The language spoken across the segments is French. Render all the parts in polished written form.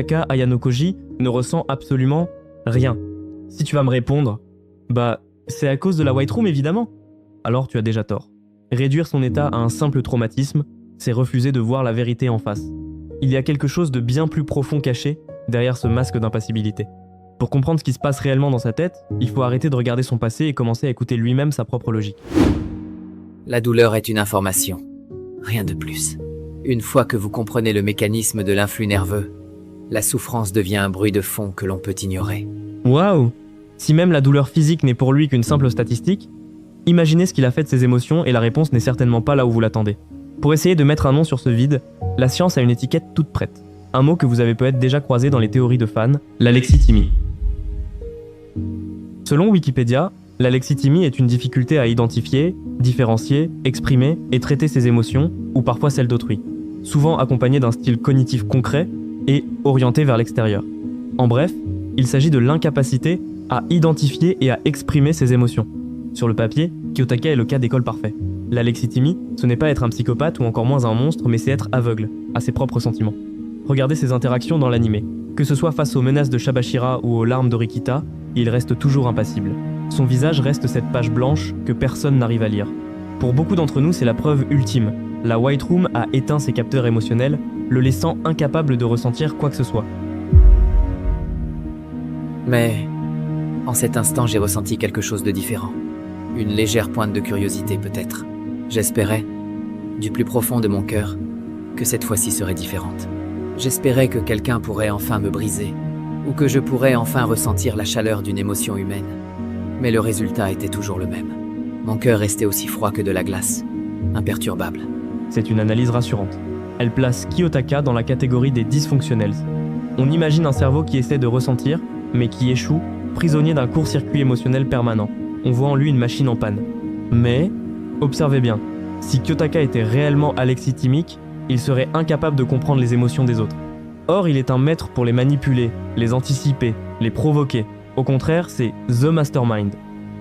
Kiyotaka Ayano Koji ne ressent absolument rien. Si tu vas me répondre, c'est à cause de la White Room évidemment. Alors tu as déjà tort. Réduire son état à un simple traumatisme, c'est refuser de voir la vérité en face. Il y a quelque chose de bien plus profond caché derrière ce masque d'impassibilité. Pour comprendre ce qui se passe réellement dans sa tête, il faut arrêter de regarder son passé et commencer à écouter lui-même sa propre logique. La douleur est une information, rien de plus. Une fois que vous comprenez le mécanisme de l'influx nerveux, la souffrance devient un bruit de fond que l'on peut ignorer. Waouh! Si même la douleur physique n'est pour lui qu'une simple statistique, imaginez ce qu'il a fait de ses émotions et la réponse n'est certainement pas là où vous l'attendez. Pour essayer de mettre un nom sur ce vide, la science a une étiquette toute prête. Un mot que vous avez peut-être déjà croisé dans les théories de fans, l'alexithymie. Selon Wikipédia, l'alexithymie est une difficulté à identifier, différencier, exprimer et traiter ses émotions, ou parfois celles d'autrui, souvent accompagnée d'un style cognitif concret et orienté vers l'extérieur. En bref, il s'agit de l'incapacité à identifier et à exprimer ses émotions. Sur le papier, Kiyotaka est le cas d'école parfait. L'alexithymie, ce n'est pas être un psychopathe ou encore moins un monstre, mais c'est être aveugle à ses propres sentiments. Regardez ses interactions dans l'anime. Que ce soit face aux menaces de Shabashira ou aux larmes d'Orikita, il reste toujours impassible. Son visage reste cette page blanche que personne n'arrive à lire. Pour beaucoup d'entre nous, c'est la preuve ultime. La White Room a éteint ses capteurs émotionnels, le laissant incapable de ressentir quoi que ce soit. Mais, en cet instant, j'ai ressenti quelque chose de différent. Une légère pointe de curiosité peut-être. J'espérais, du plus profond de mon cœur, que cette fois-ci serait différente. J'espérais que quelqu'un pourrait enfin me briser, ou que je pourrais enfin ressentir la chaleur d'une émotion humaine. Mais le résultat était toujours le même. Mon cœur restait aussi froid que de la glace, imperturbable. C'est une analyse rassurante. Elle place Kiyotaka dans la catégorie des dysfonctionnels. On imagine un cerveau qui essaie de ressentir, mais qui échoue, prisonnier d'un court-circuit émotionnel permanent. On voit en lui une machine en panne. Mais, observez bien, si Kiyotaka était réellement alexithymique, il serait incapable de comprendre les émotions des autres. Or, il est un maître pour les manipuler, les anticiper, les provoquer. Au contraire, c'est THE Mastermind.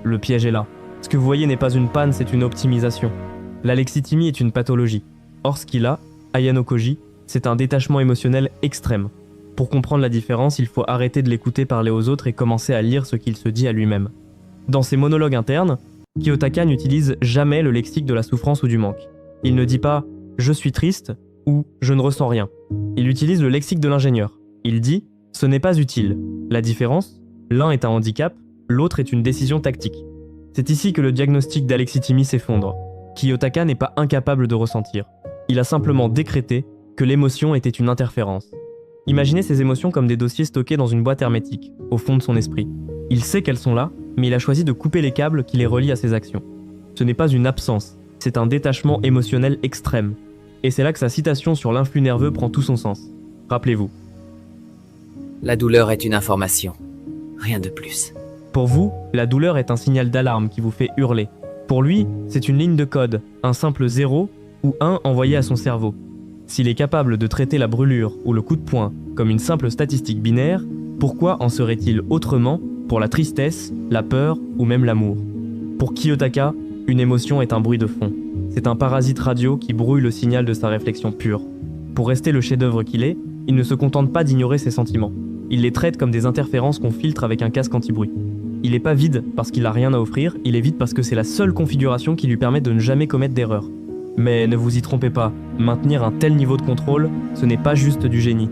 Le piège est là. Ce que vous voyez n'est pas une panne, c'est une optimisation. L'alexithymie est une pathologie. Or, ce qu'il a, Ayano Koji, c'est un détachement émotionnel extrême. Pour comprendre la différence, il faut arrêter de l'écouter parler aux autres et commencer à lire ce qu'il se dit à lui-même. Dans ses monologues internes, Kiyotaka n'utilise jamais le lexique de la souffrance ou du manque. Il ne dit pas « je suis triste » ou « je ne ressens rien ». Il utilise le lexique de l'ingénieur. Il dit « ce n'est pas utile ». La différence, l'un est un handicap, l'autre est une décision tactique. C'est ici que le diagnostic d'alexithymie s'effondre. Kiyotaka n'est pas incapable de ressentir. Il a simplement décrété que l'émotion était une interférence. Imaginez ces émotions comme des dossiers stockés dans une boîte hermétique, au fond de son esprit. Il sait qu'elles sont là, mais il a choisi de couper les câbles qui les relient à ses actions. Ce n'est pas une absence, c'est un détachement émotionnel extrême. Et c'est là que sa citation sur l'influx nerveux prend tout son sens. Rappelez-vous. La douleur est une information, rien de plus. Pour vous, la douleur est un signal d'alarme qui vous fait hurler. Pour lui, c'est une ligne de code, un simple 0 ou 1 envoyé à son cerveau. S'il est capable de traiter la brûlure ou le coup de poing comme une simple statistique binaire, pourquoi en serait-il autrement pour la tristesse, la peur ou même l'amour? Pour Kiyotaka, une émotion est un bruit de fond. C'est un parasite radio qui brouille le signal de sa réflexion pure. Pour rester le chef-d'œuvre qu'il est, il ne se contente pas d'ignorer ses sentiments. Il les traite comme des interférences qu'on filtre avec un casque anti-bruit. Il n'est pas vide parce qu'il n'a rien à offrir, il est vide parce que c'est la seule configuration qui lui permet de ne jamais commettre d'erreur. Mais ne vous y trompez pas, maintenir un tel niveau de contrôle, ce n'est pas juste du génie.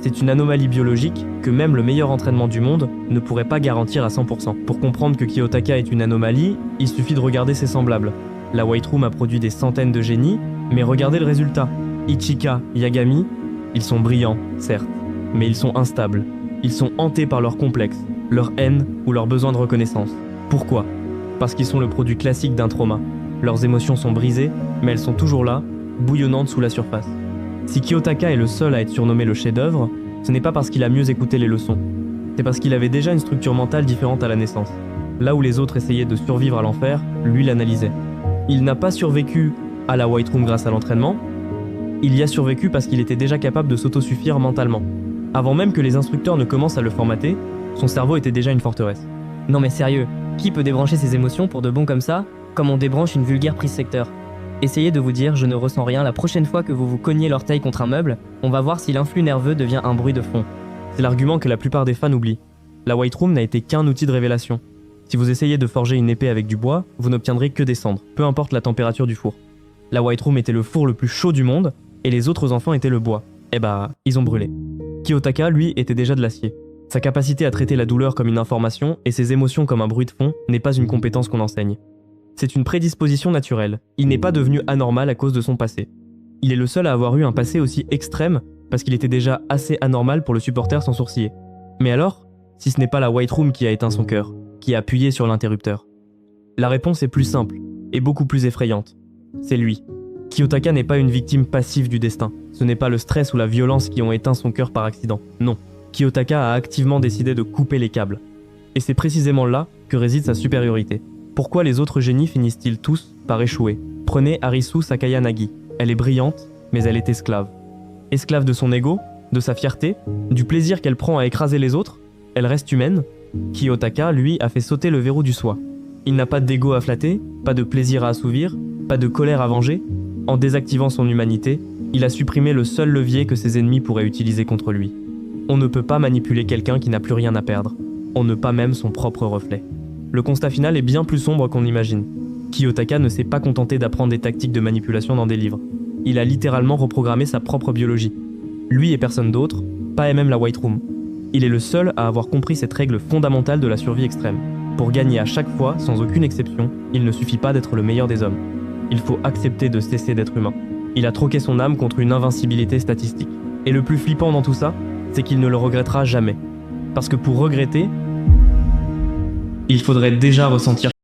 C'est une anomalie biologique que même le meilleur entraînement du monde ne pourrait pas garantir à 100%. Pour comprendre que Kiyotaka est une anomalie, il suffit de regarder ses semblables. La White Room a produit des centaines de génies, mais regardez le résultat. Ichika, Yagami, ils sont brillants, certes, mais ils sont instables. Ils sont hantés par leurs complexes, leur haine ou leur besoin de reconnaissance. Pourquoi? Parce qu'ils sont le produit classique d'un trauma. Leurs émotions sont brisées, mais elles sont toujours là, bouillonnantes sous la surface. Si Kiyotaka est le seul à être surnommé le chef-d'œuvre, ce n'est pas parce qu'il a mieux écouté les leçons. C'est parce qu'il avait déjà une structure mentale différente à la naissance. Là où les autres essayaient de survivre à l'enfer, lui l'analysait. Il n'a pas survécu à la White Room grâce à l'entraînement, il y a survécu parce qu'il était déjà capable de s'autosuffire mentalement. Avant même que les instructeurs ne commencent à le formater, son cerveau était déjà une forteresse. Non mais sérieux, qui peut débrancher ses émotions pour de bon comme ça, comme on débranche une vulgaire prise secteur? Essayez de vous dire « je ne ressens rien » la prochaine fois que vous vous cognez l'orteil contre un meuble, on va voir si l'influx nerveux devient un bruit de fond. C'est l'argument que la plupart des fans oublient. La White Room n'a été qu'un outil de révélation. Si vous essayez de forger une épée avec du bois, vous n'obtiendrez que des cendres, peu importe la température du four. La White Room était le four le plus chaud du monde, et les autres enfants étaient le bois. Eh bah, ils ont brûlé. Kiyotaka, lui, était déjà de l'acier. Sa capacité à traiter la douleur comme une information et ses émotions comme un bruit de fond n'est pas une compétence qu'on enseigne. C'est une prédisposition naturelle. Il n'est pas devenu anormal à cause de son passé. Il est le seul à avoir eu un passé aussi extrême parce qu'il était déjà assez anormal pour le supporter sans sourciller. Mais alors, si ce n'est pas la White Room qui a éteint son cœur, qui a appuyé sur l'interrupteur? La réponse est plus simple et beaucoup plus effrayante. C'est lui. Kiyotaka n'est pas une victime passive du destin. Ce n'est pas le stress ou la violence qui ont éteint son cœur par accident. Non. Kiyotaka a activement décidé de couper les câbles. Et c'est précisément là que réside sa supériorité. Pourquoi les autres génies finissent-ils tous par échouer? Prenez Arisu Sakayanagi. Elle est brillante, mais elle est esclave. Esclave de son ego, de sa fierté, du plaisir qu'elle prend à écraser les autres. Elle reste humaine. Kiyotaka, lui, a fait sauter le verrou du soi. Il n'a pas d'ego à flatter, pas de plaisir à assouvir, pas de colère à venger. En désactivant son humanité, il a supprimé le seul levier que ses ennemis pourraient utiliser contre lui. On ne peut pas manipuler quelqu'un qui n'a plus rien à perdre. On ne pas même son propre reflet. Le constat final est bien plus sombre qu'on imagine. Kiyotaka ne s'est pas contenté d'apprendre des tactiques de manipulation dans des livres. Il a littéralement reprogrammé sa propre biologie. Lui et personne d'autre, pas même la White Room. Il est le seul à avoir compris cette règle fondamentale de la survie extrême. Pour gagner à chaque fois, sans aucune exception, il ne suffit pas d'être le meilleur des hommes. Il faut accepter de cesser d'être humain. Il a troqué son âme contre une invincibilité statistique. Et le plus flippant dans tout ça, c'est qu'il ne le regrettera jamais. Parce que pour regretter, il faudrait déjà ressentir